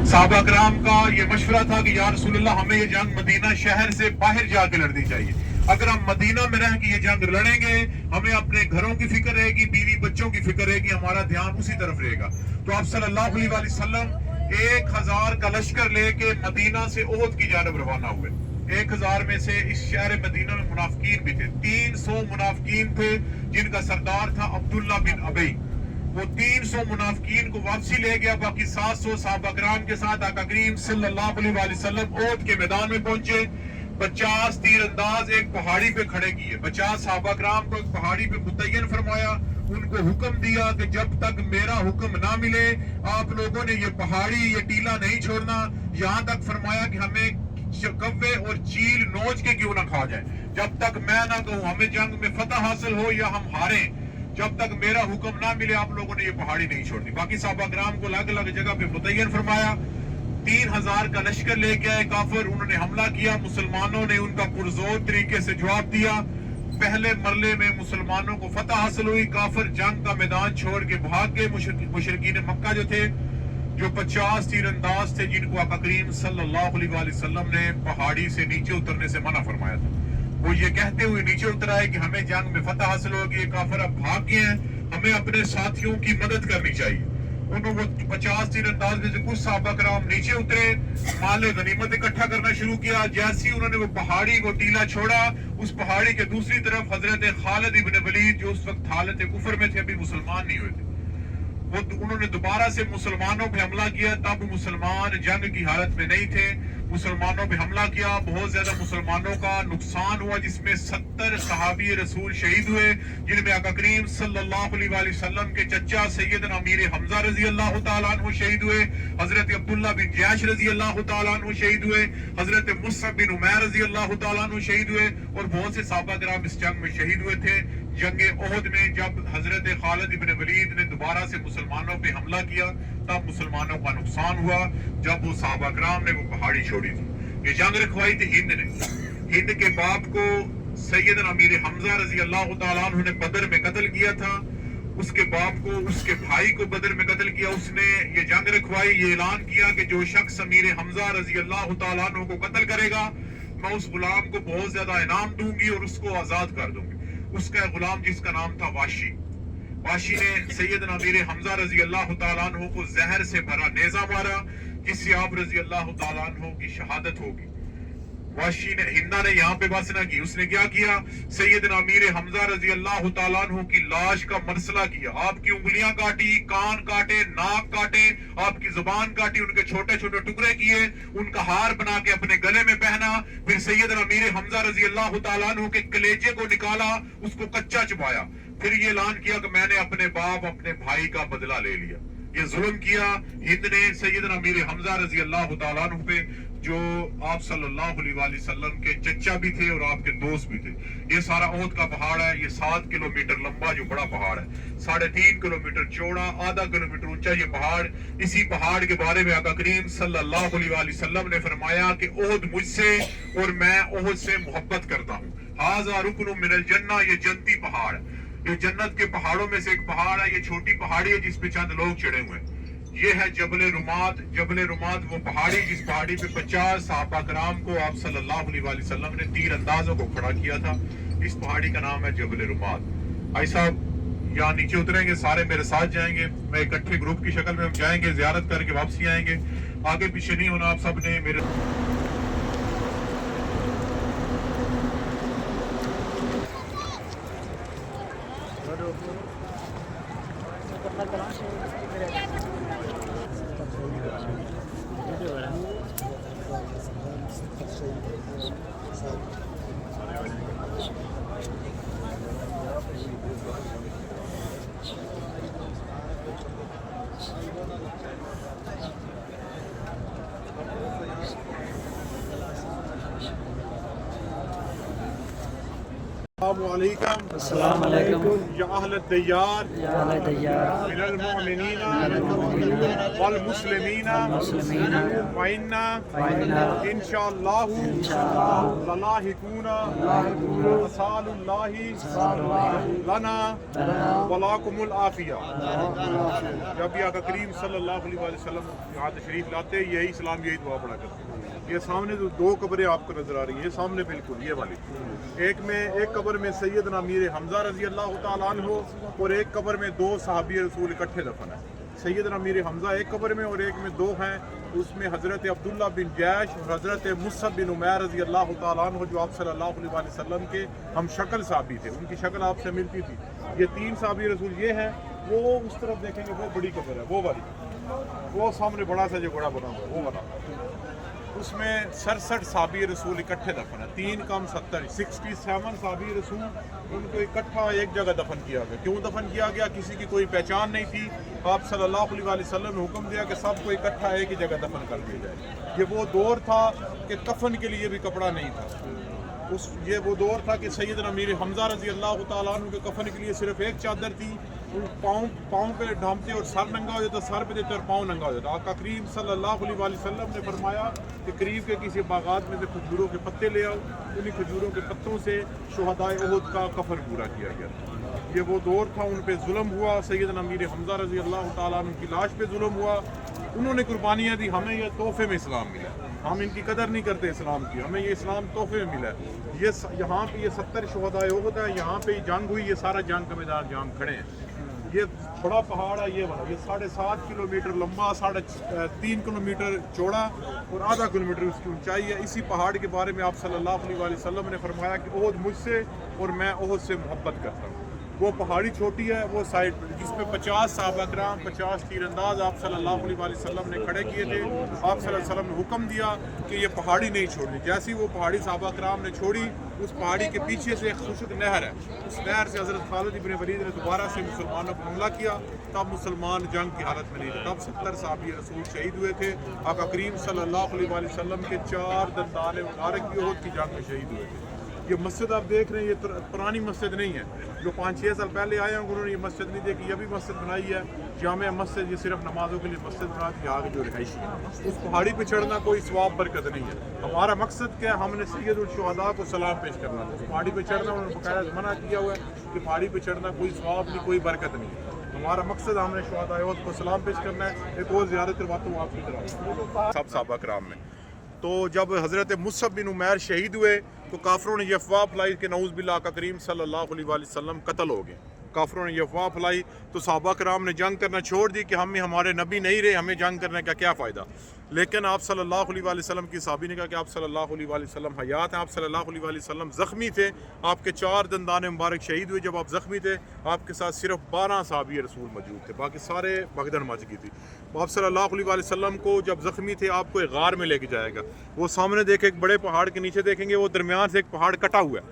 सहाबा कराम का ये मशवरा था कि या रसूलल्लाह हमें ये जंग मदीना शहर से बाहर जाके लड़नी चाहिए। अगर हम मदीना में रह के ये जंग लड़ेंगे, हमें अपने घरों की फिक्र रहेगी, बीवी बच्चों की फिक्र रहेगी, हमारा ध्यान उसी तरफ रहेगा। तो आप सल्लल्लाहु अलैहि वसल्लम 1000 का लश्कर लेके मदीना से ओहद की जानब रवाना हुए। 1000 में से इस शहर मदीना में मुनाफिकीन भी थे। 300 मुनाफिकीन थे जिनका सरदार था अब्दुल्ला बिन अबई। वो 300 मुनाफिकीन को वापसी ले गया। बाकी 700 सहाबा कराम के साथ आका करीम सल्लल्लाहु अलैहि वसल्लम ओहद के मैदान में पहुंचे। 50 तीरंदाज एक पहाड़ी पे खड़े किए। 50 सहाबा कराम को एक पहाड़ी पे मुतय्यन फरमाया। उनको हुक्म दिया कि जब तक मेरा हुक्म ना मिले आप लोगों ने ये पहाड़ी, ये टीला नहीं छोड़ना। यहाँ तक फरमाया कि हमें कव्वे और चील नोच के क्यों ना खा जाए, जब तक मैं ना कहूं हमें जंग में फतह हासिल हो या हम हारें, जब तक मेरा हुक्म ना मिले आप लोगों ने ये पहाड़ी नहीं छोड़नी। बाकी सहाबा कराम को अलग अलग जगह पे मुतय्यन फरमाया। 3000 का लश्कर लेके आए काफिर। उन्होंने हमला किया। मुसलमानों ने उनका पुरजोर तरीके से जवाब दिया। पहले मरले में मुसलमानों को फतह हासिल हुई। काफिर जंग का मैदान छोड़ के भाग गए। मुशरिकीन मक्का जो थे, जो 50 तीरंदाज थे, जिनको आका करीम सल्लल्लाहु अलैहि वसल्लम ने पहाड़ी से नीचे उतरने से मना फरमाया था, वो ये कहते हुए नीचे उतर आए कि हमें जंग में फतह हासिल होगी, काफिर अब भाग गए हैं, हमें अपने साथियों की मदद करनी चाहिए। उन्होंने 50 तीरंदाज में से कुछ सहाबा कराम नीचे उतरे, माल गनीमत इकट्ठा करना शुरू किया। जैसे ही उन्होंने वो पहाड़ी, वो टीला छोड़ा, उस पहाड़ी के दूसरी तरफ हजरत खालिद इब्न वलीद, जो उस वक्त हालत कुफर में थे, अभी मुसलमान नहीं हुए थे, वो उन्होंने दोबारा से मुसलमानों पे हमला किया। तब मुसलमान जंग की हालत में नहीं थे। मुसलमानों पे हमला किया। बहुत ज्यादा मुसलमानों का नुकसान हुआ, जिसमें 70 सहाबी रसूल शहीद हुए, जिनमें आका करीम सल्लल्लाहु अलैहि वसल्लम के चचा सैयदना अमीर हमजा रजी अल्लाह तआला अन्हु शहीद हुए। हजरत अब्दुल्ला बिन जैश रजी अल्लाह तआला अन्हु शहीद हुए। हजरत मुसअब बिन उमैर रजी अल्लाह तआला अन्हु शहीद हुए। और बहुत से सहाबा कराम इस जंग में शहीद हुए थे। जंग ओहद में जब हजरत खालिद इब्न वलीद ने दोबारा से मुसलमानों पे हमला किया, तब मुसलमानों का नुकसान हुआ, जब वो सहाबा कराम ने वो पहाड़ी छोड़ी थी। ये जंग रखवाई थी हिंद ने। हिंद के बाप को सैयदना अमीर हमजा रजी अल्लाह तआला अन्हु ने बदर में कत्ल किया था। उसके बाप को, उसके भाई को बदर में कत्ल किया। उसने ये जंग रखवाई, ये ऐलान किया कि जो शख्स अमीर हमजा रजी अल्लाह तआला अन्हु को कत्ल करेगा, मैं उस गुलाम को बहुत ज्यादा इनाम दूंगी और उसको आजाद कर दूंगी। उसका गुलाम जिसका नाम था वाशी, वाशी ने सैयदना अमीर हमजा रजी अल्लाह तआला अन्हु को जहर से भरा नेजा मारा, जिससे आप रजी अल्लाह तआला अन्हु की शहादत होगी। वाशी ने, हिंदा ने यहाँ पे बस ना की। उसने क्या किया, सैयदना अमीर हमजा रजी अल्लाह तआला अन्हु की लाश का मरसला किया। आपकी उंगलियां काटी, कान काटे, नाक काटे, आपकी जुबान काटी, उनके छोटे छोटे टुकड़े किए, उनका हार बना के अपने गले में पहना। फिर सैयदना अमीर हमजा रजी अल्लाह तआला अन्हु के कलेजे को निकाला, उसको कच्चा चबाया। फिर ये ऐलान किया कि मैंने अपने बाप, अपने भाई का बदला ले लिया। ये जुल्म किया हिंद ने सैयदना अमीर हमजा रजी अल्लाह तआला अन्हु पे, जो आप सल्लल्लाहु अलैहि वसल्लम के चचा भी थे और आपके दोस्त भी थे। ये सारा ओहद का पहाड़ है। ये 7 किलोमीटर लंबा जो बड़ा पहाड़ है, 3.5 किलोमीटर चौड़ा, आधा किलोमीटर ऊंचा ये पहाड़। इसी पहाड़ के बारे में आका करीम सल्लल्लाहु अलैहि वसल्लम ने फरमाया कि ओहद मुझसे और मैं ओहद से मोहब्बत करता हूँ। हाज़ा रुकनुम मिनल जन्नह, ये जन्नती पहाड़ है। ये जन्नत के पहाड़ों में से एक पहाड़ है। ये छोटी पहाड़ी है जिस पे चंद लोग चढ़े हुए हैं। ये है जबल रुमात। जबल रुमात वो पहाड़ी, जिस पहाड़ी पे 50 सहाबा कराम को आप सल्लल्लाहु अलैहि वसल्लम ने तीर अंदाजों को खड़ा किया था। इस पहाड़ी का नाम है जबल रुमात। भाई साहब यहाँ नीचे उतरेंगे, सारे मेरे साथ जाएंगे। मैं इकट्ठे ग्रुप की शक्ल में हम जाएंगे, जियारत करके वापसी आएंगे। आगे पीछे नहीं होना आप सब ने। मेरे अस्सलाम वालेकुम या अहल दियार मिनल मुमिनीना वल मुस्लिमीना व इन्ना इंशाअल्लाहु ललाहिकूना असअलुल्लाहि लना व लाकुमुल आफिया। जब भी आका करीम सल्लल्लाहु अलैहि वसल्लम यहाँ तशरीफ लाते यही सलाम यही दुआ पढ़ा करते। ये सामने जो दो कब्रें आपको नजर आ रही हैं, सामने बिल्कुल ये वाली, एक कब्र में सैयदना मीर हमजा रजी अल्लाह तआला अन्हु और एक कब्र में दो सहाबी रसूल इकट्ठे दफन है। सैयदना मीर हमजा एक कब्र में और एक में दो हैं, उसमें हज़रत अब्दुल्ला बिन जैश और हज़रत मुसअब बिन उमैर रजी अल्लाह तआला अन्हु जो आप सल्लल्लाहु अलैहि वसल्लम के हम शक्ल साहबी थे, उनकी शक्ल आपसे मिलती थी। ये तीन साहबी रसूल ये हैं। वो उस तरफ देखेंगे वो बड़ी कब्र है, वो वाली, वो सामने बड़ा सा जो बड़ा बना हुआ वो वाला, उसमें 67 साहबी रसूल इकट्ठे दफन है। 3 कम 70 67 साहबी रसूल उनको इकट्ठा एक जगह दफन किया गया। क्यों दफन किया गया? किसी की कोई पहचान नहीं थी। आप सल्लल्लाहु अलैहि वसल्लम ने हुक्म दिया कि सबको इकट्ठा एक ही जगह दफन कर दिया जाए। ये वो दौर था कि कफन के लिए भी कपड़ा नहीं था। ये वो दौर था कि सैयदना मीर हमजा रजी अल्लाह तआला अन्हु के कफन के लिए सिर्फ एक चादर थी। पाँव पे ढांपते और सर नंगा हो जाता, सर पे देते और पाँव नंगा हो जाता। आका करीम सल्लल्लाहु अलैहि वसल्लम ने फरमाया कि करीब के किसी बागात में से खजूरों के पत्ते ले आओ, उन्हीं खजूरों के पत्तों से शुहदाए उहुद का कफन पूरा किया गया। ये वो दौर था, उन पे जुल्म हुआ। सैयदना मीर हमजा रजी अल्लाह तआला अन्हु की लाश पे जुल्म हुआ। उन्होंने कुर्बानियाँ दी, हमें यह तोहफे में इस्लाम मिला। हम इनकी कदर नहीं करते इस्लाम की, हमें ये इस्लाम तोहफे में मिला। ये यहाँ पे ये 70 शुहदाए उहुद है, यहाँ पे जंग हुई, ये सारा जंग का मैदान जहाँ खड़े हैं। ये बड़ा पहाड़ है, ये वाला, ये 7.5 किलोमीटर लंबा, 3.5 किलोमीटर चौड़ा और आधा किलोमीटर उसकी ऊंचाई है। इसी पहाड़ के बारे में आप सल्लल्लाहु अलैहि वसल्लम ने फरमाया कि उहुद मुझसे और मैं उहुद से मोहब्बत करता हूँ। वो पहाड़ी छोटी है, वो साइड जिसमें 50 सहाबा किराम 50 तीरंदाज आप सल्लल्लाहु अलैहि वसल्लम ने खड़े किए थे। आप सल्लल्लाहु अलैहि वसल्लम ने हुक्म दिया कि ये पहाड़ी नहीं छोड़नी। जैसे ही वो पहाड़ी सहाबा किराम ने छोड़ी, उस पहाड़ी के पीछे से एक खुशक नहर है, उस नहर से हज़रत खालिद इब्न वलीद ने दोबारा से मुसलमानों पर हमला किया। तब मुसलमान जंग की हालत में नहीं थे। तब 70 साहबी रसूल शहीद हुए थे। आका करीम सल्लल्लाहु अलैहि वसल्लम के 4 दंदाने मुबारक भी उहुद की जंग में शहीद हुए थे। ये मस्जिद आप देख रहे हैं, ये पुरानी मस्जिद नहीं है। जो 5-6 साल पहले आए होंगे उन्होंने ये मस्जिद नहीं देखी, ये भी मस्जिद बनाई है जामिया मस्जिद। ये सिर्फ नमाजों के लिए मस्जिद बना दी। आगे जो रिहाइशी है, उस पहाड़ी पे चढ़ना कोई सवाब बरकत नहीं है। हमारा मकसद क्या है? हमने सैयदुल शुहदा को सलाम पेश करना है। उस पहाड़ी पे चढ़ना उन्होंने बकायदा मना किया हुआ है कि पहाड़ी पे चढ़ना कोई सवाब नहीं, कोई बरकत नहीं है। हमारा मकसद हमने शुहदा को सलाम पेश करना है। एक और ज़ियारत करवाता हूँ आपकी तरफ सब सहाबा किराम में। तो जब हज़रत मुसअब बिन उमैर शहीद हुए तो काफरों ने ये अफवाह फैलाई कि नऊज़ बिल्लाह का करीम सल्लल्लाहु अलैहि वसल्लम कत्ल हो गए। काफरों ने ये अफवाह फैलाई तो सहाबा किराम ने जंग करना छोड़ दी कि हमारे नबी नहीं रहे, हमें जंग करने का क्या फ़ायदा। लेकिन आप सल्लल्लाहु अलैहि वसल्लम की साहबी ने कहा कि आप सल्लल्लाहु अलैहि वसल्लम हयात हैं। आप सल्लल्लाहु अलैहि वसल्लम ज़ख्मी थे, आपके 4 दंदाने मुबारक शहीद हुए। जब आप ज़ख्मी थे आपके साथ सिर्फ 12 साहबी रसूल मौजूद थे, बाकी सारे भगदड़ मच गई थी। आप सल्लल्लाहु अलैहि वसल्लम को जब ज़ख्मी थे आपको एक गार में लेके जाएगा। वो सामने देखे एक बड़े पहाड़ के नीचे देखेंगे, वो दरमियान से एक पहाड़ कटा हुआ है,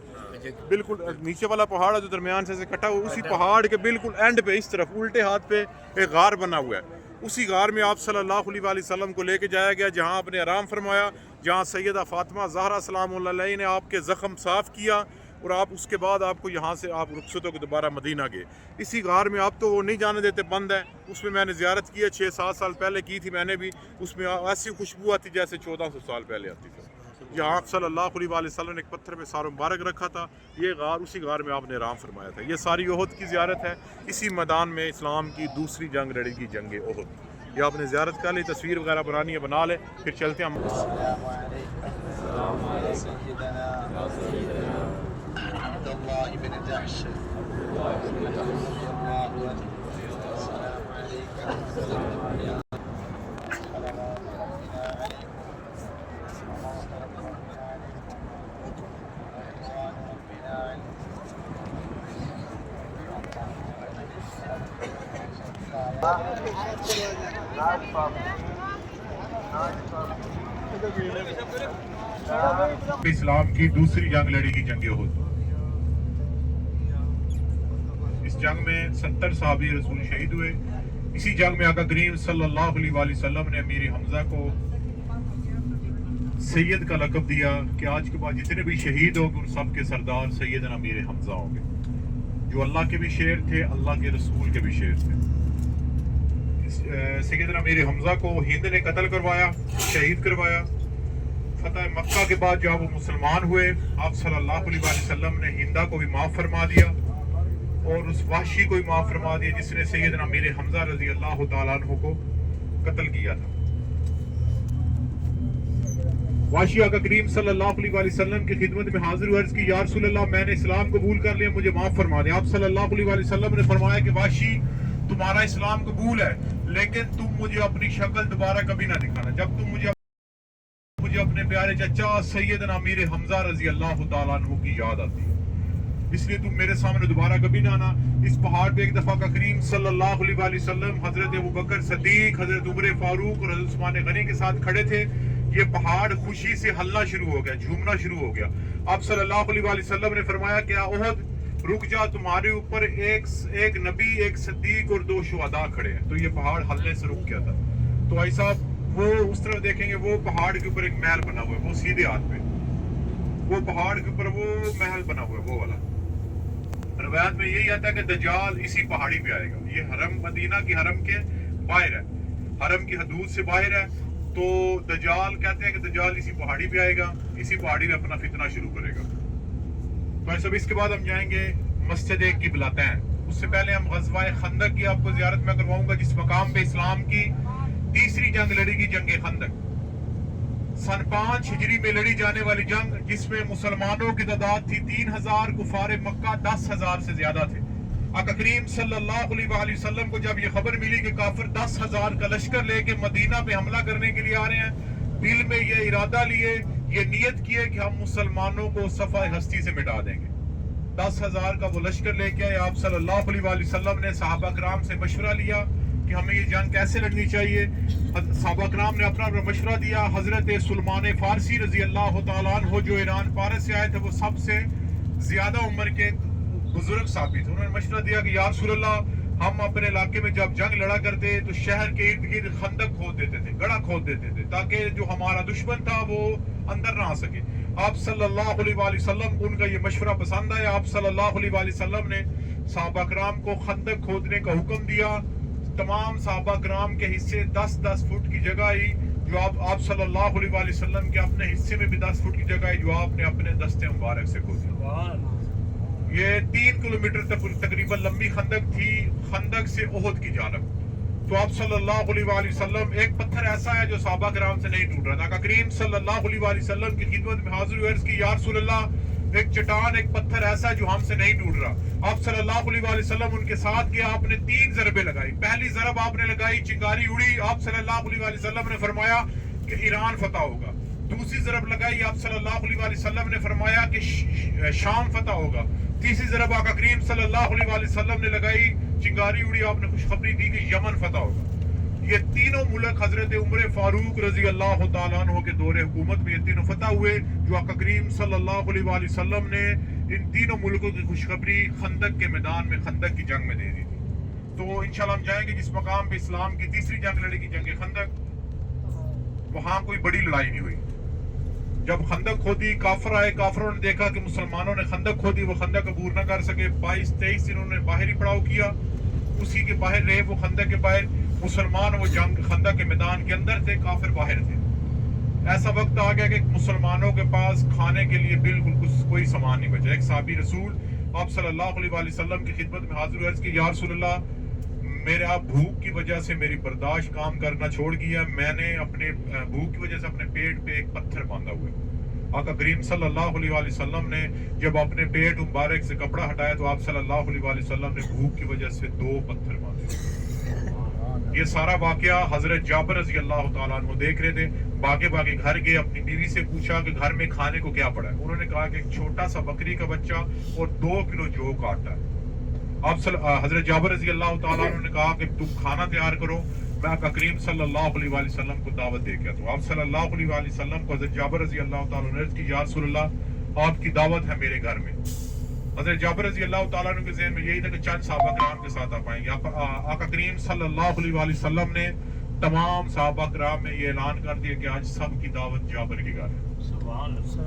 बिल्कुल नीचे वाला पहाड़ है जो दरमियान से कटा हुआ, उसी पहाड़ के बिल्कुल एंड पे इस तरफ उल्टे हाथ पे एक गार बना हुआ है। उसी गार में आप सल्लल्लाहु अलैहि वसल्लम को लेके जाया गया, जहां आपने आराम फरमाया, जहां सैयदा फातिमा ज़हरा सलामुल्लाह अलैहा ने आपके ज़ख्म साफ़ किया और आप उसके बाद आपको यहाँ से आप रुखसत होकर दोबारा मदीना गए। इसी गार में आप तो वो नहीं जाने देते, बंद है। उसमें मैंने ज़ियारत की है, 6-7 साल पहले की थी मैंने भी। उसमें ऐसी खुशबू आती जैसे 1400 साल पहले आती थी। यहाँ आप सल्लल्लाहु अलैहि वसल्लम ने एक पत्थर पे सार मुबारक रखा था, ये गार, उसी गार में आपने आराम फरमाया था। ये सारी उहुद की ज़ियारत है। इसी मैदान में इस्लाम की दूसरी जंग लड़ेगी, जंग उहुद। ये आपने ज़ियारत कर ली, तस्वीर वगैरह बनानी है बना ले, फिर चलते हैं हम। इस्लाम की दूसरी जंग लड़ेगी, जंग उहुद। इस जंग में 70 साहबी रसूल शहीद हुए। इसी जंग में आका करीम सल्लल्लाहु अलैहि वसल्लम ने अमीर हमजा को سید کا لقب دیا کہ آج کے بعد جتنے بھی شہید ہوں گے ان سب کے سردار سیدنا امیر حمزہ ہوں گے، جو اللہ کے بھی شیر تھے، اللہ کے رسول کے بھی شیر تھے۔ سیدنا امیر حمزہ کو ہند نے قتل کروایا، شہید کروایا۔ فتح مکہ کے بعد جب وہ مسلمان ہوئے، آپ صلی اللہ علیہ وسلم نے ہندہ کو بھی معاف فرما دیا اور اس وحشی کو بھی معاف فرما دیا جس نے سیدنا امیر حمزہ رضی اللہ تعالیٰ عنہ کو قتل کیا تھا۔ وحشی آقا کریم صلی اللہ علیہ وسلم کی خدمت میں حاضر ہوئے، عرض کی یا رسول اللہ میں نے اسلام قبول کر لیا، مجھے معاف فرما دیں۔ آپ صلی اللہ علیہ وسلم نے فرمایا کہ وحشی تمہارا اسلام قبول ہے لیکن تم مجھے اپنی شکل دوبارہ کبھی نہ دکھانا، جب تم مجھے اپنے پیارے چچا سیدنا امیر حمزہ رضی اللہ تعالیٰ عنہ کی یاد آتی ہے، اس لیے تم میرے سامنے دوبارہ کبھی نہ آنا۔ اس پہاڑ پہ ایک دفعہ کریم صلی اللہ علیہ وسلم حضرت ابوبکر صدیق، حضرت عمر فاروق اور حضرت عثمان غنی کے ساتھ کھڑے تھے۔ یہ پہاڑ خوشی سے ہلنا شروع ہو گیا، جھومنا شروع ہو گیا۔ آپ صلی اللہ علیہ وسلم نے فرمایا کہ احد رک جا، تمہارے اوپر ایک نبی، ایک صدیق اور 2 شہداء کھڑے ہیں۔ تو یہ پہاڑ ہلنے سے رک گیا تھا۔ تو بھائی صاحب وہ اس طرف دیکھیں گے، وہ پہاڑ کے اوپر ایک محل بنا ہوا ہے، وہ سیدھے ہاتھ پہ، وہ پہاڑ کے اوپر وہ محل بنا ہوا ہے، وہ والا۔ روایت میں یہی آتا ہے کہ دجال اسی پہاڑی پہ آئے گا۔ یہ حرم مدینہ کی حرم کے باہر ہے، حرم کی حدود سے باہر ہے۔ تو دجال کہتے ہیں کہ دجال اسی پہاڑی پہ آئے گا، اسی پہاڑی پہ اپنا فتنہ شروع کرے گا۔ تو سب اس کے بعد ہم جائیں گے مسجد قبلتین۔ اس سے پہلے ہم غزوہ خندق کی آپ کو زیارت میں کرواؤں گا، جس مقام پہ اسلام کی تیسری جنگ لڑی گئی، جنگ خندق۔ سن 5 ہجری میں لڑی جانے والی جنگ، جس میں مسلمانوں کی تعداد تھی 3000، کفار مکہ 10,000 سے زیادہ تھے۔ آقا کریم صلی اللہ علیہ وآلہ وسلم کو جب یہ خبر ملی کہ کافر 10,000 کا لشکر لے کے مدینہ پہ حملہ کرنے کے لیے آ رہے ہیں، دل میں یہ ارادہ لیے، یہ نیت کیے کہ ہم مسلمانوں کو صفحہ ہستی سے مٹا دیں گے۔ 10,000 کا وہ لشکر لے کے آئے۔ آپ صلی اللہ علیہ وآلہ وسلم نے صحابہ کرام سے مشورہ لیا کہ ہمیں یہ جنگ کیسے لڑنی چاہیے۔ صحابہ کرام نے اپنا مشورہ دیا۔ حضرت سلمان فارسی رضی اللہ تعالیٰ عنہ جو ایران پارس سے آئے تھے، وہ سب سے زیادہ عمر کے بزرگ صحابی تھے۔ انہوں نے مشورہ دیا کہ یا رسول اللہ، ہم اپنے علاقے میں جب جنگ لڑا کرتے تو شہر کے ارد گرد خندق کھود دیتے تھے، گڑھا کھود دیتے تھے، تاکہ جو ہمارا دشمن تھا وہ اندر نہ آ سکے۔ آپ صلی اللہ علیہ وآلہ وسلم کو ان کا یہ مشورہ پسند آیا۔ آپ صلی اللہ علیہ وآلہ وسلم نے صحابہ کرام کو خندق کھودنے کا حکم دیا۔ تمام صحابہ کرام کے حصے 10-10 فٹ کی جگہ آئی، جو آپ صلی اللہ علیہ وآلہ وسلم کے اپنے حصے میں بھی 10 فٹ کی جگہ آئی، جو آپ نے اپنے دستے مبارک سے کھودی۔ یہ 3 کلومیٹر تقریباً لمبی خندق تھی، خندق سے احد کی جانب۔ تو آپ صلی اللہ علیہ وآلہ وسلم، ایک پتھر ایسا ہے جو صحابہ کرام سے نہیں ٹوٹ رہا تھا۔ کریم صلی اللہ علیہ وآلہ وسلم کی خدمت میں حاضر ہوئے، عرض کی یا رسول اللہ، ایک چٹان، ایک پتھر ایسا جو ہم سے نہیں ٹوٹ رہا۔ آپ صلی اللہ علیہ وآلہ وسلم ان کے ساتھ گیا، آپ نے 3 ضربیں لگائی۔ پہلی ضرب آپ نے لگائی، چنگاری اڑی۔ آپ صلی اللہ علیہ وآلہ وسلم نے فرمایا کہ ایران فتح ہوگا۔ دوسری ضرب لگائی، آپ صلی اللہ علیہ وآلہ وسلم نے فرمایا کہ شام فتح ہوگا۔ تیسری ضرب آقا کریم صلی اللہ علیہ وآلہ وسلم نے لگائی، چنگاری اڑی، آپ نے خوشخبری دی کہ یمن فتح ہوگا۔ یہ تینوں ملک حضرت عمر فاروق رضی اللہ تعالیٰ عنہ کے دور حکومت میں یہ تینوں فتح ہوئے، جو آقا کریم صلی اللہ علیہ وآلہ وسلم نے ان تینوں ملکوں کی خوشخبری خندق کے میدان میں، خندق کی جنگ میں دے دی تھی۔ تو انشاءاللہ ہم جائیں گے جس مقام پہ اسلام کی تیسری جنگ لڑی گئی، جنگ خندق۔ وہاں کوئی بڑی لڑائی نہیں ہوئی۔ جب خندق کھودی، کافر آئے، کافروں نے دیکھا کہ مسلمانوں نے خندق کھودی، وہ خندق عبور نہ کر سکے۔ 22-23 دن انہوں نے باہری پڑاؤ کیا، اسی کے باہر رہے وہ خندق کے باہر۔ مسلمان وہ جنگ خندق کے میدان کے اندر تھے، کافر باہر تھے۔ ایسا وقت آ گیا کہ مسلمانوں کے پاس کھانے کے لیے بالکل کوئی سامان نہیں بچا۔ ایک صحابی رسول آپ صلی اللہ علیہ وآلہ وسلم کی خدمت میں حاضر ہوئے، عرض کی یا رسول اللہ، میرا بھوک کی وجہ سے میری برداشت کام کرنا چھوڑ گیا، میں نے اپنے بھوک کی وجہ سے اپنے پیٹ پہ ایک پتھر باندھا ہوا ہے۔ آقا کریم صلی اللہ علیہ وآلہ وسلم نے جب اپنے پیٹ مبارک سے کپڑا ہٹایا تو آپ صلی اللہ علیہ وآلہ وسلم نے بھوک کی وجہ سے 2 پتھر باندھے۔ یہ سارا واقعہ حضرت جابر رضی اللہ تعالیٰ عنہ دیکھ رہے تھے۔ باغے گھر گئے، اپنی بیوی سے پوچھا کہ گھر میں کھانے کو کیا پڑا ہے۔ انہوں نے کہا کہ ایک چھوٹا سا بکری کا بچہ اور 2 کلو جو کا آٹا ہے۔ حضرت جابر رضی اللہ تعالیٰ عنہ نے کہا کہ تم کھانا تیار کرو، میں آقا کریم صلی اللہ علیہ وآلہ وسلم کو دعوت دے گیا۔ تو آپ صلی اللہ علیہ وآلہ وسلم کو حضرت جابر رضی اللہ تعالیٰ عنہ نے عرض کی یا رسول اللہ، آپ کی دعوت ہے میرے گھر میں۔ حضرت جابر رضی اللہ تعالیٰ عنہ کے ذہن میں یہی تھا کہ چند صحابہ کرام کے ساتھ آپ آئیں گے۔ آقا کریم صلی اللہ علیہ وآلہ وسلم نے तमाम सहाबा कराम ने ये ऐलान कर दिया कि आज सब की दावत जाबर की घर है।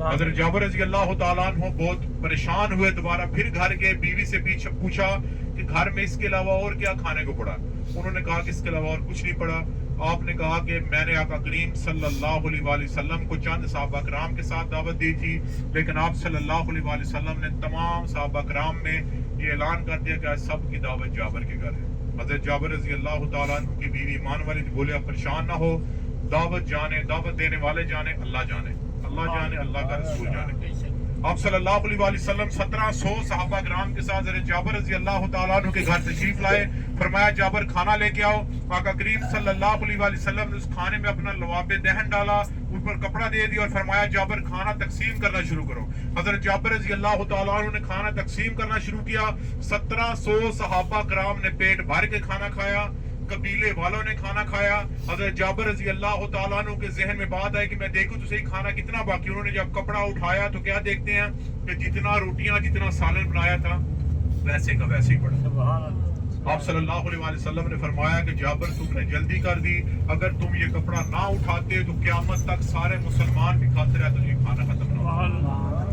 हज़रत जाबर रज़ी अल्लाह तआला अन्हु बहुत परेशान हुए, दोबारा फिर घर गए, बीवी से पूछा कि घर में इसके अलावा और क्या खाने को पड़ा। उन्होंने कहा कि इसके अलावा और कुछ नहीं पड़ा। आपने कहा कि मैंने आका करीम सल्लल्लाहु अलैहि वसल्लम को चंद सहाबा कराम के साथ दावत दी थी, लेकिन आप सल्लल्लाहु अलैहि वसल्लम ने तमाम सहाबा कराम में ये ऐलान कर दिया कि आज सब की दावत जाबर के घर है। हज़रत जाबर रज़ी अल्लाह तआला अन्हु की बीवी ईमान वाली बोले आप परेशान ना हो, दावत जाने, दावत देने वाले जाने, अल्लाह जाने, अल्लाह जाने, अल्लाह का रसूल जाने। आप सल्लल्लाहु अलैहि वसल्लम 1700 सहाबा कराम के साथ हज़रत जाबर रज़ी अल्लाह तआला अन्हु के घर तशरीफ लाए। फरमाया जाबर खाना लेके आओ। आका करीम सल्लल्लाहु अलैहि वसल्लम ने उस खाने में अपना लवाब दहन डाला, ऊपर कपड़ा दे दिया और फरमाया जाबर खाना तकसीम करना शुरू करो। हज़रत जाबर रज़ी अल्लाह तआला अन्हु ने खाना तकसीम करना शुरू किया। 1700 सहाबा कराम ने पेट भर के खाना खाया, कबीले वालों ने खाना खाया। हज़रत जाबर रज़ी अल्लाह तआला अन्हु के ज़हन में बात आई कि मैं देखूं तो सही खाना कितना बाकी। उन्होंने जब कपड़ा उठाया तो क्या देखते हैं कि जितना रोटियां, जितना सालन बनाया था वैसे का वैसे ही पड़ा। आप सल्लल्लाहु अलैहि वसल्लम ने फरमाया कि जाबर तुमने जल्दी कर दी, अगर तुम ये कपड़ा ना उठाते तो क़यामत तक सारे मुसलमान भी खाते रहते, तो ये खाना खत्म ना होता।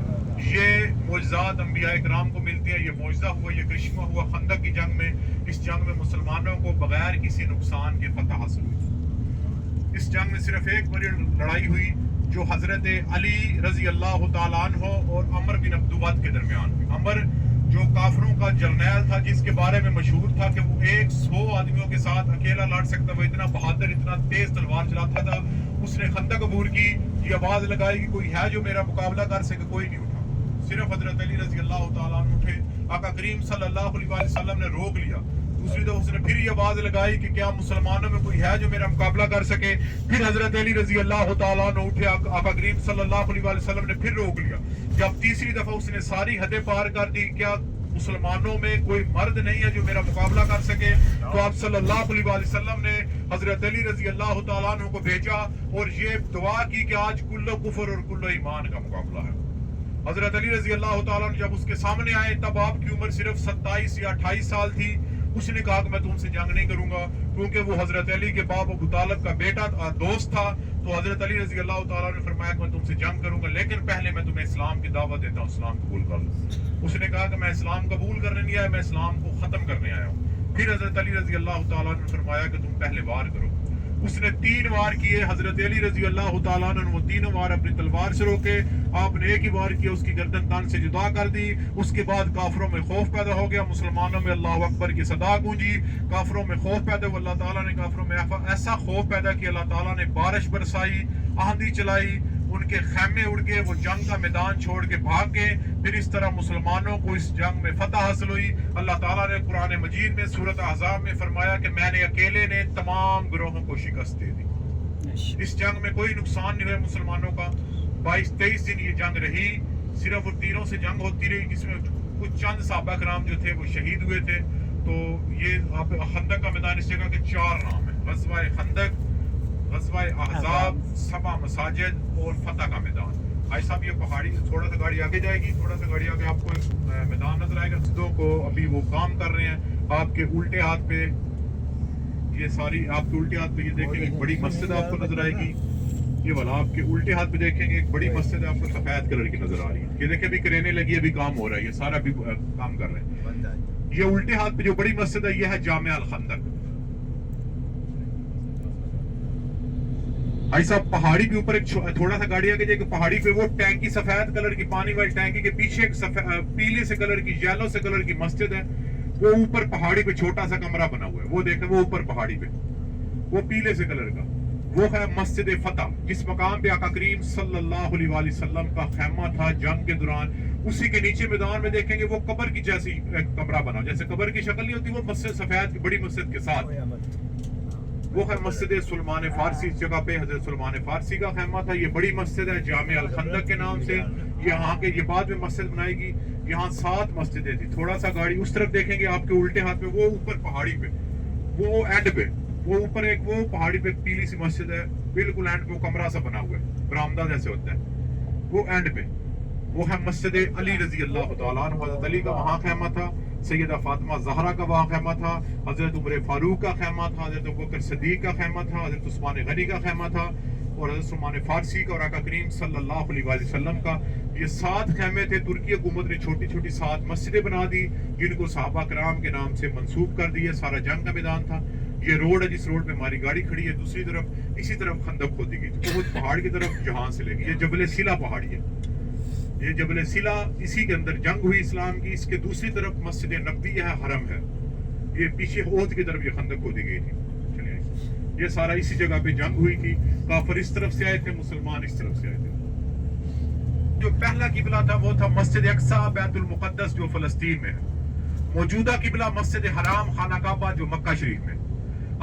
ये मोइज़ात अंबिया इकराम को मिलती है। ये मोइज़ा हुआ, ये करिश्मा हुआ खंदक की जंग में। इस जंग में मुसलमानों को बगैर किसी नुकसान के फतह हासिल हुई। इस जंग में सिर्फ एक बड़ी लड़ाई हुई जो हजरत अली रजी अल्लाह तआला अन्हु और अमर बिन अब्दुवद के दरमियान हुई। अमर जो काफिरों का जर्नैल था, जिसके बारे में मशहूर था कि वो 100 आदमियों के साथ अकेला लड़ सकता, वो इतना बहादुर, इतना तेज तलवार चलाता था। उसने खंदक अबूर की, ये आवाज लगाई कि कोई है जो मेरा मुकाबला कर सके, कोई नहीं उठा। सिर्फ हजरत अली रजी अल्लाह तआला अन्हु उठे। आका करीम सल्लल्लाहु अलैहि वसल्लम ने रोक लिया। दूसरी दफा उसने फिर ये आवाज लगाई कि क्या मुसलमानों में कोई है जो मेरा मुकाबला कर सके। फिर हजरत अली रजी अल्लाह तआला अन्हु उठे। आका करीम सल्लल्लाहु अलैहि वसल्लम ने फिर रोक लिया। जब तीसरी दफा उसने सारी हदें पार कर दी, क्या मुसलमानों में कोई मर्द नहीं है जो मेरा मुकाबला कर सके, तो आप सल्लल्लाहु अलैहि वसल्लम ने हजरत अली रजी अल्लाह तआला अन्हु को भेजा और ये दुआ की कि आज कुल्लो कुफर और कुल्लो ईमान का मुकाबला है। हजरत अली रजी अल्लाह तआला अन्हु जब उसके सामने आए तब आपकी उम्र सिर्फ 27 या 28 साल थी। उसने कहा कि मैं तुमसे जंग नहीं करूंगा, क्योंकि वो हजरत अली के बाप अबू तालिब का बेटा दोस्त था। तो हजरत अली रजी अल्लाह तआला ने फरमाया कि मैं तुमसे जंग करूंगा, लेकिन पहले मैं तुम्हें इस्लाम की दावत देता हूँ, इस्लाम कबूल कर लो। उसने कहा कि मैं इस्लाम कबूल करने नहीं आया, मैं इस्लाम को खत्म करने आया हूँ। फिर हजरत अली रजी अल्लाह तआला ने फरमाया कि तुम पहले वार करो। उसने 3 वार किए। हजरत अली रजी अल्लाह तआला ने वो 3 वार अपनी तलवार से रोके। आपने एक ही वार किया, उसकी गर्दन तन से जुदा कर दी। उसके बाद काफिरों में खौफ पैदा हो गया, मुसलमानों में अल्लाह अकबर की सदा गूंजी। काफिरों में खौफ पैदा हुआ, अल्लाह ताला ने काफिरों में ऐसा खौफ पैदा किया, अल्लाह ताला ने बारिश बरसाई, आंधी चलाई, उनके खैमे उड़ गए, वो जंग का मैदान छोड़ के भाग गए। फिर इस तरह मुसलमानों को इस जंग में फतह हासिल हुई। अल्लाह ताला ने कुरान मजीद में सूरत अहज़ाब में फरमाया कि मैंने अकेले ने तमाम ग्रोहों को शिकस्त दे दी। इस जंग में कोई नुकसान नहीं हुआ मुसलमानों का। 22-23 दिन ये जंग रही। सिर्फ तीरों से जंग होती रही, जिसमें कुछ चंद सहाबा कराम जो थे वो शहीद हुए थे। तो ये खंदक का मैदान, इस जगह के 4 नाम है: ग़ज़वा खंदक, ग़ज़वा अहज़ाब, सबा मसाजिद और फतह का मैदान। भाई साहब ये पहाड़ी, थोड़ा सा गाड़ी आगे जाएगी, थोड़ा सा गाड़ी आगे आपको मैदान नजर आएगा। मस्जिदों को अभी वो काम कर रहे हैं। आपके उल्टे हाथ पे ये सारी, आपके उल्टे हाथ पे ये देखेंगे एक बड़ी मस्जिद आपको नजर आएगी। ये वाला आपके उल्टे हाथ पे देखेंगे एक बड़ी मस्जिद है, आपको सफेद कलर की नजर आ रही है। ये देखिए अभी क्रेनें लगी, अभी काम हो रहा है, ये सारा भी काम कर रहे हैं। ये उल्टे हाथ पे जो बड़ी मस्जिद है, ये है जामिया अल खंदक। भाई साहब पहाड़ी के ऊपर एक थोड़ा सा गाड़ी आगे जाएगी, पहाड़ी पे वो टैंकी सफेद कलर की, पानी वाली टैंकी के पीछे एक पीले से कलर की, येलो से कलर की मस्जिद है। वो ऊपर पहाड़ी पे छोटा सा कमरा बना हुआ है, वो देखें, वो ऊपर पहाड़ी पे वो पीले से कलर का, वो है मस्जिद फतह, जिस मकाम पे आका करीम सल्लल्लाहु अलैहि वसल्लम का खैमा था जंग के दौरान। उसी के नीचे मैदान में देखेंगे वो कब्र की जैसी एक कमरा बना, जैसे कब्र की शक्ल नहीं होती, वो मस्जिद सफेद की बड़ी मस्जिद के साथ, वो है मस्जिद सुलेमान फारसी। इस जगह पे हजरत सुलेमान फारसी का खैमा था। ये बड़ी मस्जिद है जामिया अल खंदक के नाम से। यहाँ के ये बाद में मस्जिद बनाएगी। यहाँ 7 मस्जिदें थी। थोड़ा सा गाड़ी उस तरफ देखेंगे, आपके उल्टे हाथ पे वो ऊपर पहाड़ी पे, वो एंड पे, वो ऊपर एक वो पहाड़ी पे पीली सी मस्जिद है, बिल्कुल एंड पे वो कमरा सा बना हुआ है, बरामदा जैसे होता है, वो एंड पे वो है मस्जिद अली रजी अल्लाह तआला अन्हु। हज़रत अली का वहाँ खैमा था। سیدہ فاطمہ زہرا کا وہاں خیمہ تھا، حضرت عمر فاروق کا خیمہ تھا، حضرت ابوبکر صدیق کا خیمہ تھا، حضرت عثمان غنی کا خیمہ تھا، اور حضرت سلمان فارسی کا اور آقا کریم صلی اللہ علیہ وسلم کا. یہ 7 خیمے تھے. ترکی حکومت نے چھوٹی چھوٹی 7 مسجدیں بنا دی جن کو صحابہ کرام کے نام سے منسوب کر دیے. سارا جنگ کا میدان تھا. یہ روڈ ہے جس روڈ پہ ہماری گاڑی کھڑی ہے، دوسری طرف اسی طرف خندق کھودی گئی احد پہاڑ کی طرف جہاں سے لے گئی. یہ جبل سیلا پہاڑی ہے. یہ جبل سیلا، اسی کے اندر جنگ ہوئی اسلام کی. اس کے دوسری طرف مسجد نبوی ہے، حرم ہے. یہ پیچھے احد کی طرف یہ خندق کھودی گئی تھی. چلیے، یہ سارا اسی جگہ پہ جنگ ہوئی تھی. کافر اس طرف سے آئے تھے، مسلمان اس طرف سے آئے تھے. جو پہلا قبلہ تھا وہ تھا مسجد اقصی بیت المقدس جو فلسطین میں ہے. موجودہ قبلہ مسجد حرام خانہ کعبہ جو مکہ شریف میں.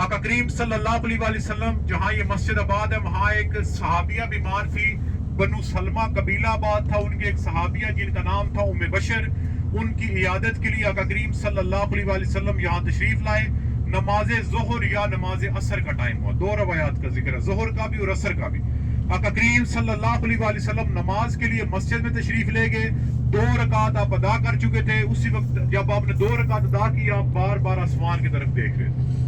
آقا کریم صلی اللہ علیہ وسلم جہاں یہ مسجد آباد ہے وہاں ایک صحابیہ بیمار تھی. بنو سلمہ قبیلہ آباد تھا. ان کے ایک صحابیہ جن کا نام تھا ام بشر، ان کی عیادت کے لیے آقا کریم صلی اللہ علیہ وسلم یہاں تشریف لائے. نماز ظہر یا نماز عصر کا ٹائم ہوا. 2 روایات کا ذکر ہے، ظہر کا بھی اور عصر کا بھی. آقا کریم صلی اللہ علیہ وسلم نماز کے لیے مسجد میں تشریف لے گئے. 2 رکعت آپ ادا کر چکے تھے. اسی وقت جب آپ نے 2 رکعت ادا کی، آپ بار بار آسمان کی طرف دیکھ رہے تھے.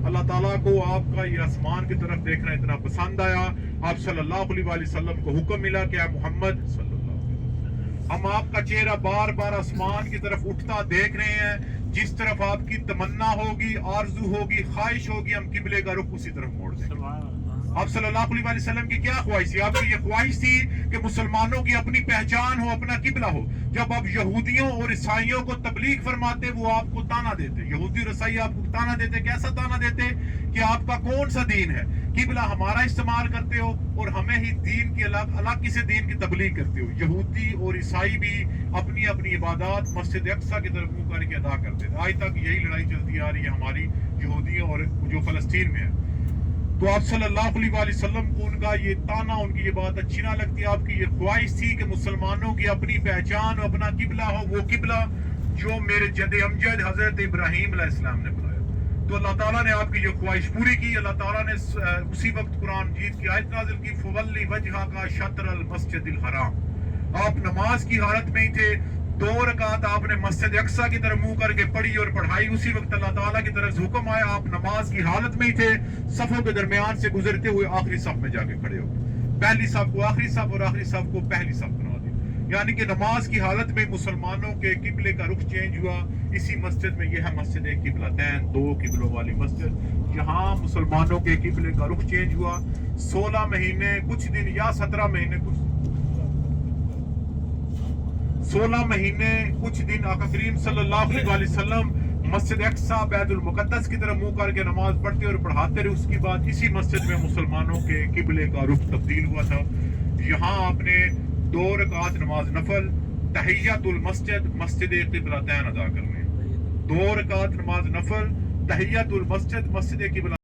اللہ تعالیٰ کو آپ کا یہ آسمان کی طرف دیکھنا اتنا پسند آیا. آپ صلی اللہ علیہ وسلم کو حکم ملا کہ اے محمد صلی اللہ علیہ وسلم، ہم آپ کا چہرہ بار بار آسمان کی طرف اٹھتا دیکھ رہے ہیں. جس طرف آپ کی تمنا ہوگی، آرزو ہوگی، خواہش ہوگی، ہم قبلے کا رخ اسی طرف موڑ دیں گے. آپ صلی اللہ علیہ وسلم کی کیا خواہش تھی؟ آپ کی یہ خواہش تھی کہ مسلمانوں کی اپنی پہچان ہو، اپنا قبلہ ہو. جب آپ یہودیوں اور عیسائیوں کو تبلیغ فرماتے وہ آپ کو تانا دیتے. یہودی اور عیسائی آپ کو تانا دیتے. کیسا تانا دیتے؟ کہ آپ کا کون سا دین ہے؟ قبلہ ہمارا استعمال کرتے ہو اور ہمیں ہی دین کی الگ کسی دین کی تبلیغ کرتے ہو. یہودی اور عیسائی بھی اپنی اپنی عبادات مسجد اقصی کی طرف منہ کر کے ادا کرتے تھے. آج تک یہی لڑائی چلتی آ رہی ہے ہماری یہودیوں اور جو فلسطین میں ہے. تو آپ صلی اللہ علیہ وسلم کو ان کا یہ تانا، ان کی یہ بات اچھی نہ لگتی. آپ کی یہ خواہش تھی کہ مسلمانوں کی اپنی پہچان اور اپنا قبلہ ہو، وہ قبلہ جو میرے جد امجد حضرت ابراہیم علیہ السلام نے بنایا. تو اللہ تعالیٰ نے آپ کی یہ خواہش پوری کی. اللہ تعالیٰ نے اسی وقت قرآن مجید کی آیت نازل کی، فَوَلِّ وَجْهَكَ شَطْرَ الْمَسْجِدِ الْحَرَامِ. آپ نماز کی حالت میں ہی تھے. 2 رکعت آپ نے مسجد اقصی کی طرف منہ کر کے پڑھی اور پڑھائی. اسی وقت اللہ تعالیٰ کی طرف حکم آیا. آپ نماز کی حالت میں ہی تھے. صفوں کے درمیان سے گزرتے ہوئے آخری صف میں جا کے کھڑے ہو. پہلی صف کو آخری صف اور آخری صف کو پہلی صف بنا دی. یعنی کہ نماز کی حالت میں مسلمانوں کے قبلے کا رخ چینج ہوا. اسی مسجد میں، یہ ہے مسجد قبلتین، 2 قبلوں والی مسجد، جہاں مسلمانوں کے قبلے کا رخ چینج ہوا. 16 مہینے کچھ دن یا 17 مہینے 16 مہینے کچھ دن آقا کریم صلی اللہ علیہ وسلم مسجد اقصی بیت المقدس کی طرف منہ کر کے نماز پڑھتے اور پڑھاتے رہے. اس کے بعد اسی مسجد میں مسلمانوں کے قبلے کا رخ تبدیل ہوا تھا. یہاں آپ نے 2 رکعت نماز نفل تحیۃ المسجد مسجد قبلتین ادا کرنے. 2 رکعت نماز نفل تحیۃ المسجد مسجد قبلتین